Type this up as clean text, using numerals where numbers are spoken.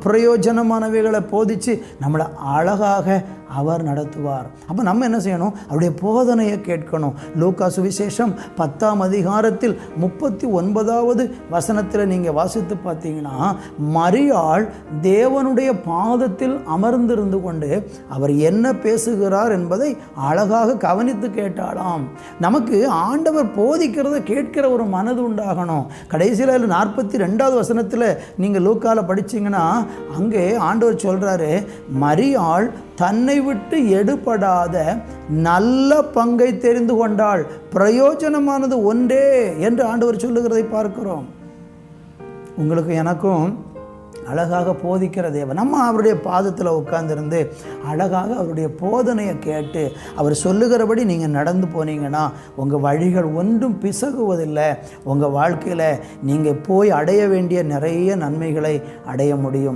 பிரயோஜனமானவைகளை போதித்து நம்மளை அழகாக அவர் நடத்துவார். அப்போ நம்ம என்ன செய்யணும்? அவருடைய போதனையை கேட்கணும். லூக்கா சுவிசேஷம் 10ஆம் அதிகாரத்தில் 39வது வசனத்தில் நீங்கள் வாசித்து பார்த்தீங்கன்னா, மரியாள் தேவனுடைய பாதத்தில் அமர்ந்திருந்து கொண்டு அவர் என்ன பேசுகிறார் என்பதை அழகாக கவனித்து கேட்டாளாம். நமக்கு ஆண்டவர் போதிக்கிறத கேட்கிற ஒரு மனது உண்டாகணும். கடைசியில் 42வது வசனத்தில் நீங்கள் லூக்காவில் படிச்சிங்கன்னா, அங்கே ஆண்டவர் சொல்கிறாரு, மரியாள் தன்னை விட்டு எடுபடாத நல்ல பங்கை தெரிந்து கொண்டாள், பிரயோஜனமானது ஒன்றே என்று ஆண்டவர் சொல்லுகிறதை பார்க்கிறோம். உங்களுக்கு எனக்கும் அழகாக போதிக்கிற தேவன். நம்ம அவருடைய பாதத்தில் உட்கார்ந்துருந்து அழகாக அவருடைய போதனையை கேட்டு அவர் சொல்லுகிறபடி நீங்கள் நடந்து போனீங்கன்னா உங்கள் வழிகள் ஒன்றும் பிசகுவதில்லை. உங்கள் வாழ்க்கையில் நீங்கள் போய் அடைய வேண்டிய நிறைய நன்மைகளை அடைய முடியும்.